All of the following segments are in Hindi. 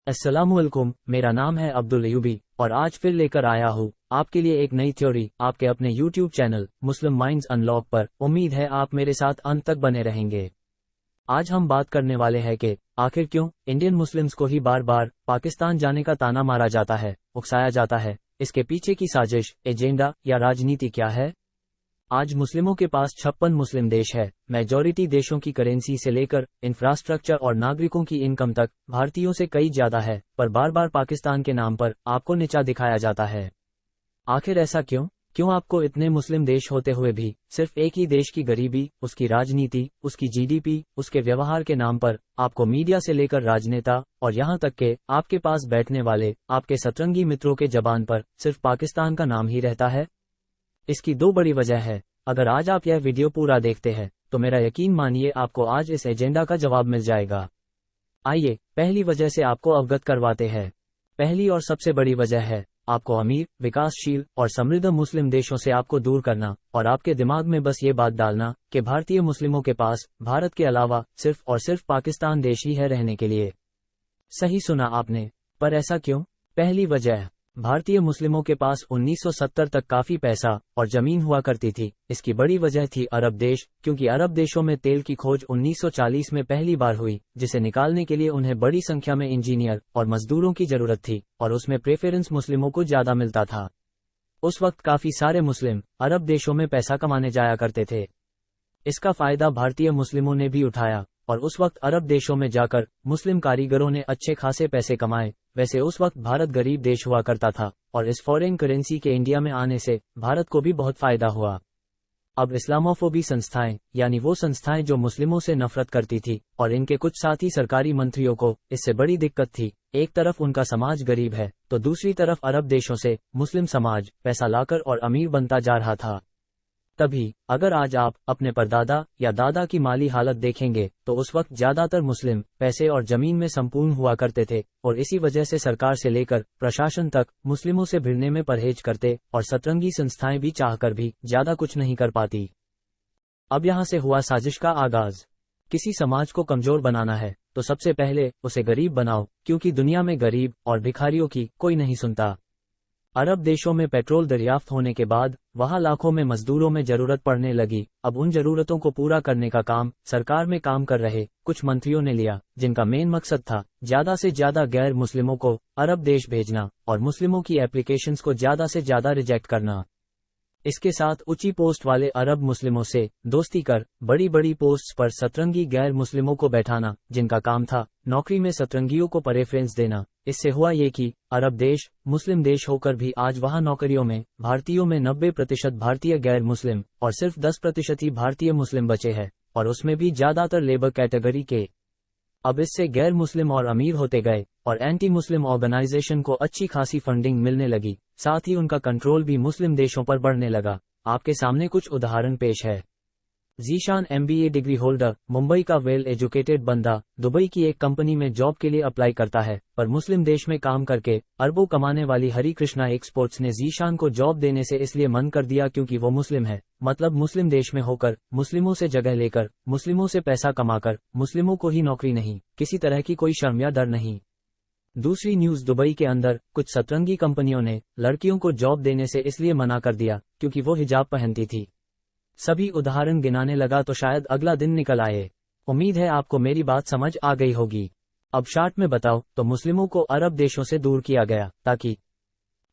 अस्सलामुअलैकुम, मेरा नाम है अब्दुल अयूबी और आज फिर लेकर आया हूँ आपके लिए एक नई थ्योरी आपके अपने यूट्यूब चैनल मुस्लिम माइंड्स अनलॉक पर। उम्मीद है आप मेरे साथ अंत तक बने रहेंगे। आज हम बात करने वाले हैं कि आखिर क्यों इंडियन मुस्लिम्स को ही बार बार पाकिस्तान जाने का ताना मारा जाता है, उकसाया जाता है। इसके पीछे की साजिश, एजेंडा या राजनीति क्या है? आज मुस्लिमों के पास 56 मुस्लिम देश है। मेजॉरिटी देशों की करेंसी से लेकर इंफ्रास्ट्रक्चर और नागरिकों की इनकम तक भारतीयों से कई ज्यादा है, पर बार बार पाकिस्तान के नाम पर आपको नीचा दिखाया जाता है। आखिर ऐसा क्यों? क्यों आपको इतने मुस्लिम देश होते हुए भी सिर्फ एक ही देश की गरीबी, उसकी राजनीति, उसकी जीडीपी, उसके व्यवहार के नाम पर आपको मीडिया से लेकर राजनेता और यहाँ तक के आपके पास बैठने वाले आपके सतरंगी मित्रों के जबान पर सिर्फ पाकिस्तान का नाम ही रहता है? इसकी दो बड़ी वजह है। अगर आज आप यह वीडियो पूरा देखते हैं तो मेरा यकीन मानिए आपको आज इस एजेंडा का जवाब मिल जाएगा। आइए पहली वजह से आपको अवगत करवाते हैं। पहली और सबसे बड़ी वजह है आपको अमीर, विकासशील और समृद्ध मुस्लिम देशों से आपको दूर करना और आपके दिमाग में बस ये बात डालना कि भारतीय मुस्लिमों के पास भारत के अलावा सिर्फ और सिर्फ पाकिस्तान देश ही है रहने के लिए। सही सुना आपने, पर ऐसा क्यों? पहली वजह, भारतीय मुस्लिमों के पास 1970 तक काफी पैसा और जमीन हुआ करती थी। इसकी बड़ी वजह थी अरब देश, क्योंकि अरब देशों में तेल की खोज 1940 में पहली बार हुई, जिसे निकालने के लिए उन्हें बड़ी संख्या में इंजीनियर और मजदूरों की जरूरत थी और उसमें प्रेफरेंस मुस्लिमों को ज्यादा मिलता था। उस वक्त काफी सारे मुस्लिम अरब देशों में पैसा कमाने जाया करते थे। इसका फायदा भारतीय मुस्लिमों ने भी उठाया और उस वक्त अरब देशों में जाकर मुस्लिम कारीगरों ने अच्छे खासे पैसे कमाए। वैसे उस वक्त भारत गरीब देश हुआ करता था और इस फॉरेन करेंसी के इंडिया में आने से भारत को भी बहुत फायदा हुआ। अब इस्लामोफोबी संस्थाएं, यानी वो संस्थाएं जो मुस्लिमों से नफरत करती थी और इनके कुछ साथी सरकारी मंत्रियों को इससे बड़ी दिक्कत थी। एक तरफ उनका समाज गरीब है तो दूसरी तरफ अरब देशों से मुस्लिम समाज पैसा लाकर और अमीर बनता जा रहा था। तभी अगर आज आप अपने परदादा या दादा की माली हालत देखेंगे तो उस वक्त ज्यादातर मुस्लिम पैसे और जमीन में संपूर्ण हुआ करते थे और इसी वजह से सरकार से लेकर प्रशासन तक मुस्लिमों से भिड़ने में परहेज करते और सतरंगी संस्थाएं भी चाहकर भी ज्यादा कुछ नहीं कर पाती। अब यहाँ से हुआ साजिश का आगाज। किसी समाज को कमजोर बनाना है तो सबसे पहले उसे गरीब बनाओ, क्योंकि दुनिया में गरीब और भिखारियों की कोई नहीं सुनता। अरब देशों में पेट्रोल दरियाफ्त होने के बाद वहां लाखों में मजदूरों में जरूरत पड़ने लगी। अब उन जरूरतों को पूरा करने का काम सरकार में काम कर रहे कुछ मंत्रियों ने लिया, जिनका मेन मकसद था ज्यादा से ज्यादा गैर मुस्लिमों को अरब देश भेजना और मुस्लिमों की एप्लीकेशंस को ज्यादा से ज्यादा रिजेक्ट करना। इसके साथ ऊंची पोस्ट वाले अरब मुस्लिमों से दोस्ती कर बड़ी बड़ी पोस्ट्स पर सतरंगी गैर मुस्लिमों को बैठाना, जिनका काम था नौकरी में सतरंगियों को प्रेफरेंस देना। इससे हुआ ये कि अरब देश मुस्लिम देश होकर भी आज वहां नौकरियों में भारतीयों में 90% भारतीय गैर मुस्लिम और सिर्फ 10% ही भारतीय मुस्लिम बचे हैं, और उसमें भी ज्यादातर लेबर कैटेगरी के। अब इससे गैर मुस्लिम और अमीर होते गए और एंटी मुस्लिम ऑर्गेनाइजेशन को अच्छी खासी फंडिंग मिलने लगी। साथ ही उनका कंट्रोल भी मुस्लिम देशों पर बढ़ने लगा। आपके सामने कुछ उदाहरण पेश है। Zeeshan MBA degree holder, Mumbai का वेल एजुकेटेड बंदा, दुबई की एक कंपनी में जॉब के लिए अप्लाई करता है, पर मुस्लिम देश में काम करके अरबों कमाने वाली हरी कृष्णा एक्सपोर्ट्स ने जीशान को जॉब देने से इसलिए मन कर दिया क्योंकि वो मुस्लिम है। मतलब मुस्लिम देश में होकर मुस्लिमों से जगह लेकर मुस्लिमों से पैसा कमाकर मुस्लिमों को ही नौकरी नहीं, किसी तरह की कोई शर्म या डर नहीं। दूसरी न्यूज, दुबई के अंदर कुछ सतरंगी कंपनियों ने लड़कियों को जॉब देने से इसलिए मना कर दिया क्योंकि वो हिजाब पहनती थी। सभी उदाहरण गिनाने लगा तो शायद अगला दिन निकल आए। उम्मीद है आपको मेरी बात समझ आ गई होगी। अब शार्ट में बताओ तो मुस्लिमों को अरब देशों से दूर किया गया ताकि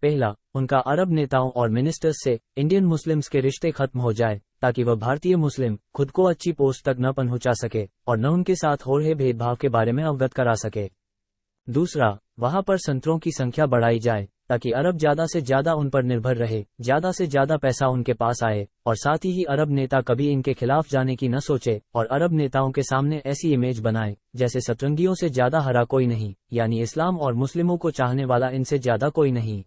पहला, उनका अरब नेताओं और मिनिस्टर्स से इंडियन मुस्लिम्स के रिश्ते खत्म हो जाए, ताकि वह भारतीय मुस्लिम खुद को अच्छी पोस्ट तक न पहुंचा सके और न उनके साथ हो रहे भेदभाव के बारे में अवगत करा सके। दूसरा, वहां पर संतरों की संख्या बढ़ाई जाए ताकि अरब ज्यादा से ज्यादा उन पर निर्भर रहे, ज्यादा से ज्यादा पैसा उनके पास आए और साथ ही अरब नेता कभी इनके खिलाफ जाने की न सोचे और अरब नेताओं के सामने ऐसी इमेज बनाए जैसे सतरंगियों से ज्यादा हरा कोई नहीं, यानी इस्लाम और मुस्लिमों को चाहने वाला इनसे ज्यादा कोई नहीं।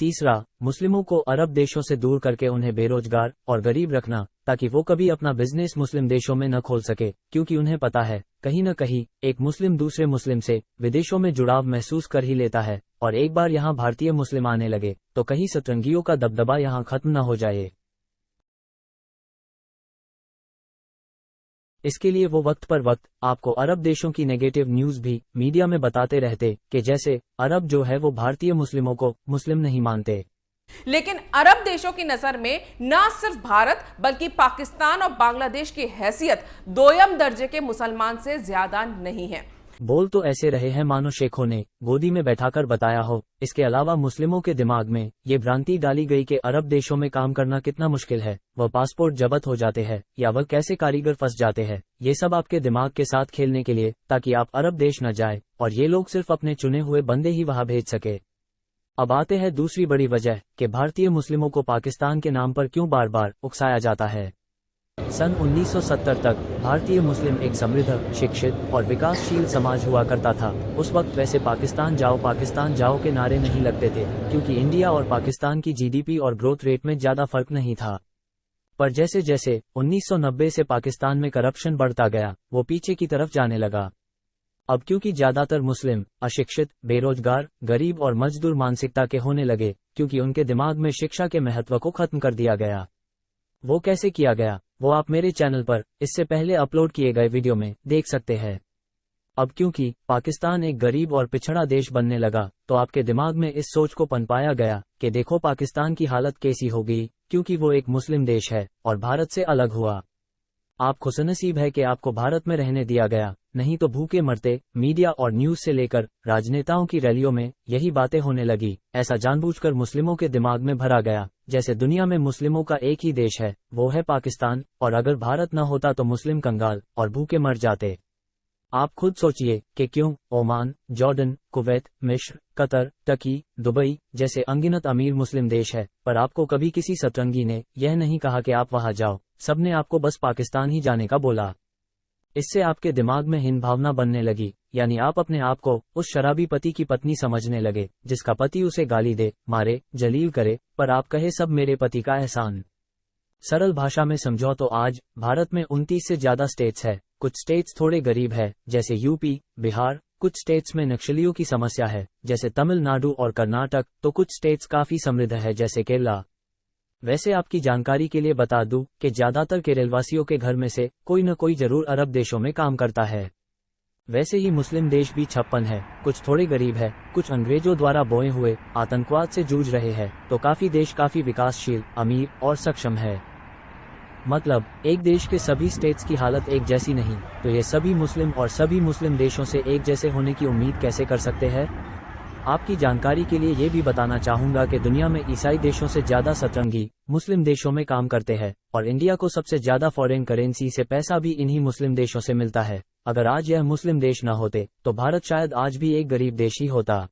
तीसरा, मुस्लिमों को अरब देशों से दूर करके उन्हें बेरोजगार और गरीब रखना ताकि वो कभी अपना बिजनेस मुस्लिम देशों में न खोल सके, क्योंकि उन्हें पता है कहीं न कहीं एक मुस्लिम दूसरे मुस्लिम से विदेशों में जुड़ाव महसूस कर ही लेता है, और एक बार यहाँ भारतीय मुस्लिम आने लगे तो कहीं सतरंगियों का दबदबा यहाँ खत्म न हो जाए। इसके लिए वो वक्त पर वक्त आपको अरब देशों की नेगेटिव न्यूज़ भी मीडिया में बताते रहते कि जैसे अरब जो है वो भारतीय मुस्लिमों को मुस्लिम नहीं मानते। लेकिन अरब देशों की नजर में न सिर्फ भारत बल्कि पाकिस्तान और बांग्लादेश की हैसियत दोयम दर्जे के मुसलमान से ज्यादा नहीं है। बोल तो ऐसे रहे हैं मानो शेखों ने गोदी में बैठाकर बताया हो। इसके अलावा मुस्लिमों के दिमाग में ये भ्रांति डाली गई कि अरब देशों में काम करना कितना मुश्किल है, वह पासपोर्ट जब्त हो जाते हैं या वह कैसे कारीगर फंस जाते हैं। ये सब आपके दिमाग के साथ खेलने के लिए, ताकि आप अरब देश न जाए और ये लोग सिर्फ अपने चुने हुए बंदे ही वहां भेज सके। अब आते हैं दूसरी बड़ी वजह कि भारतीय मुस्लिमों को पाकिस्तान के नाम पर क्यों बार बार उकसाया जाता है। सन 1970 तक भारतीय मुस्लिम एक समृद्ध, शिक्षित और विकासशील समाज हुआ करता था। उस वक्त वैसे पाकिस्तान जाओ के नारे नहीं लगते थे, क्योंकि इंडिया और पाकिस्तान की जीडीपी और ग्रोथ रेट में ज्यादा फर्क नहीं था। पर जैसे जैसे 1990 से पाकिस्तान में करप्शन बढ़ता गया, वो पीछे की तरफ जाने लगा। अब क्योंकि ज्यादातर मुस्लिम अशिक्षित, बेरोजगार, गरीब और मजदूर मानसिकता के होने लगे, क्योंकि उनके दिमाग में शिक्षा के महत्व को खत्म कर दिया गया। वो कैसे किया गया, वो आप मेरे चैनल पर इससे पहले अपलोड किए गए वीडियो में देख सकते हैं। अब क्योंकि पाकिस्तान एक गरीब और पिछड़ा देश बनने लगा, तो आपके दिमाग में इस सोच को पनपाया गया कि देखो पाकिस्तान की हालत कैसी हो गई, क्योंकि वो एक मुस्लिम देश है और भारत से अलग हुआ। आप खुशनसीब है कि आपको भारत में रहने दिया गया, नहीं तो भूखे मरते। मीडिया और न्यूज से लेकर राजनेताओं की रैलियों में यही बातें होने लगी। ऐसा जानबूझकर मुस्लिमों के दिमाग में भरा गया जैसे दुनिया में मुस्लिमों का एक ही देश है, वो है पाकिस्तान, और अगर भारत न होता तो मुस्लिम कंगाल और भूखे मर जाते। आप खुद सोचिए कि क्यों ओमान, जॉर्डन, कुवैत, मिस्र, कतर, टर्की, दुबई जैसे अनगिनत अमीर मुस्लिम देश है, पर आपको कभी किसी सतरंगी ने यह नहीं कहा कि आप वहां जाओ। सबने आपको बस पाकिस्तान ही जाने का बोला। इससे आपके दिमाग में हीन भावना बनने लगी, यानी आप अपने आप को उस शराबी पति की पत्नी समझने लगे जिसका पति उसे गाली दे, मारे, जलील करे, पर आप कहे सब मेरे पति का एहसान। सरल भाषा में समझो तो आज भारत में 29 से ज्यादा स्टेट्स है। कुछ स्टेट्स थोड़े गरीब है जैसे यूपी, बिहार, कुछ स्टेट्स में नक्सलियों की समस्या है जैसे तमिलनाडु और कर्नाटक, तो कुछ स्टेट्स काफी समृद्ध है जैसे केरला। वैसे आपकी जानकारी के लिए बता दूं कि ज्यादातर केरलवासियों के घर में से कोई न कोई जरूर अरब देशों में काम करता है। वैसे ही मुस्लिम देश भी 56 है, कुछ थोड़े गरीब है, कुछ अंग्रेजों द्वारा बोए हुए आतंकवाद से जूझ रहे हैं, तो काफी देश काफी विकासशील, अमीर और सक्षम है। मतलब एक देश के सभी स्टेट्स की हालत एक जैसी नहीं, तो ये सभी मुस्लिम और सभी मुस्लिम देशों से एक जैसे होने की उम्मीद कैसे कर सकते हैं। आपकी जानकारी के लिए ये भी बताना चाहूंगा कि दुनिया में ईसाई देशों से ज्यादा सतरंगी मुस्लिम देशों में काम करते हैं, और इंडिया को सबसे ज्यादा फॉरेन करेंसी से पैसा भी इन्हीं मुस्लिम देशों से मिलता है। अगर आज यह मुस्लिम देश न होते तो भारत शायद आज भी एक गरीब देश ही होता।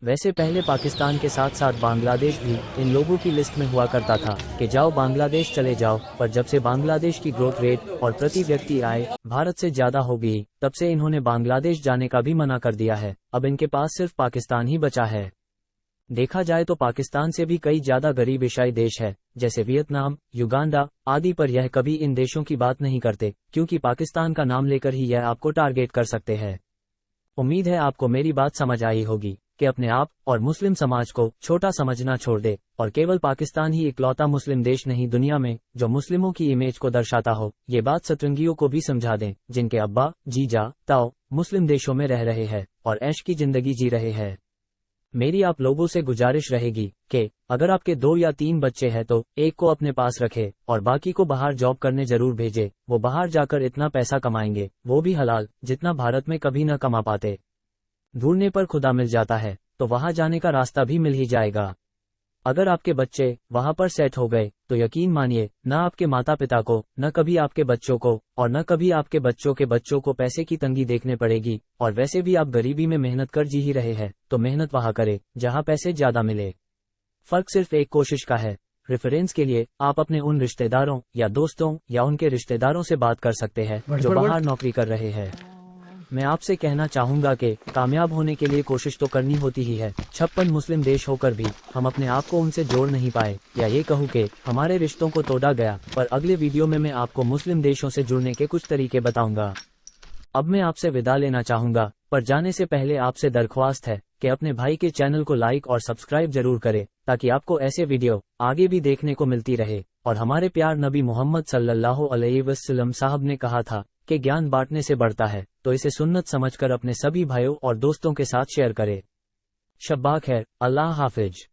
वैसे पहले पाकिस्तान के साथ साथ बांग्लादेश भी इन लोगों की लिस्ट में हुआ करता था कि जाओ बांग्लादेश चले जाओ, पर जब से बांग्लादेश की ग्रोथ रेट और प्रति व्यक्ति आय भारत से ज्यादा हो गई, तब से इन्होंने बांग्लादेश जाने का भी मना कर दिया है। अब इनके पास सिर्फ पाकिस्तान ही बचा है। देखा जाए तो पाकिस्तान से भी कई ज्यादा गरीब एशियाई देश है जैसे वियतनाम, युगांडा आदि, पर यह कभी इन देशों की बात नहीं करते, क्योंकि पाकिस्तान का नाम लेकर ही यह आपको टारगेट कर सकते हैं। उम्मीद है आपको मेरी बात समझ आई होगी कि अपने आप और मुस्लिम समाज को छोटा समझना छोड़ दे, और केवल पाकिस्तान ही इकलौता मुस्लिम देश नहीं दुनिया में जो मुस्लिमों की इमेज को दर्शाता हो। ये बात सतरंगियों को भी समझा दें जिनके अब्बा, जीजा, ताऊ मुस्लिम देशों में रह रहे हैं और ऐश की जिंदगी जी रहे हैं। मेरी आप लोगों से गुजारिश रहेगी कि अगर आपके 2 या 3 बच्चे हैं तो एक को अपने पास रखे और बाकी को बाहर जॉब करने जरूर भेजे। वो बाहर जाकर इतना पैसा कमाएंगे, वो भी हलाल, जितना भारत में कभी न कमा पाते। ढूंढने पर खुदा मिल जाता है, तो वहां जाने का रास्ता भी मिल ही जाएगा। अगर आपके बच्चे वहां पर सेट हो गए तो यकीन मानिए, न आपके माता पिता को, न कभी आपके बच्चों को, और न कभी आपके बच्चों के बच्चों को पैसे की तंगी देखने पड़ेगी। और वैसे भी आप गरीबी में मेहनत कर जी ही रहे हैं, तो मेहनत वहां करे जहां पैसे ज्यादा मिले। फर्क सिर्फ एक कोशिश का है। रेफरेंस के लिए आप अपने उन रिश्तेदारों या दोस्तों या उनके रिश्तेदारों से बात कर सकते हैं जो बाहर नौकरी कर रहे हैं। मैं आपसे कहना चाहूंगा कि कामयाब होने के लिए कोशिश तो करनी होती ही है। 56 मुस्लिम देश होकर भी हम अपने आप को उनसे जोड़ नहीं पाए, या ये कहूँ कि हमारे रिश्तों को तोड़ा गया। पर अगले वीडियो में मैं आपको मुस्लिम देशों से जुड़ने के कुछ तरीके बताऊंगा। अब मैं आपसे विदा लेना चाहूंगा, पर जाने से पहले आपसे दरख्वास्त है कि अपने भाई के चैनल को लाइक और सब्सक्राइब जरूर करें, ताकि आपको ऐसे वीडियो आगे भी देखने को मिलती रहे। और हमारे प्यार नबी मोहम्मद सल्लल्लाहु अलैहि वसल्लम साहब ने कहा था कि ज्ञान बांटने से बढ़ता है, तो इसे सुन्नत समझकर अपने सभी भाइयों और दोस्तों के साथ शेयर करें। शब्बा खैर, अल्लाह हाफिज।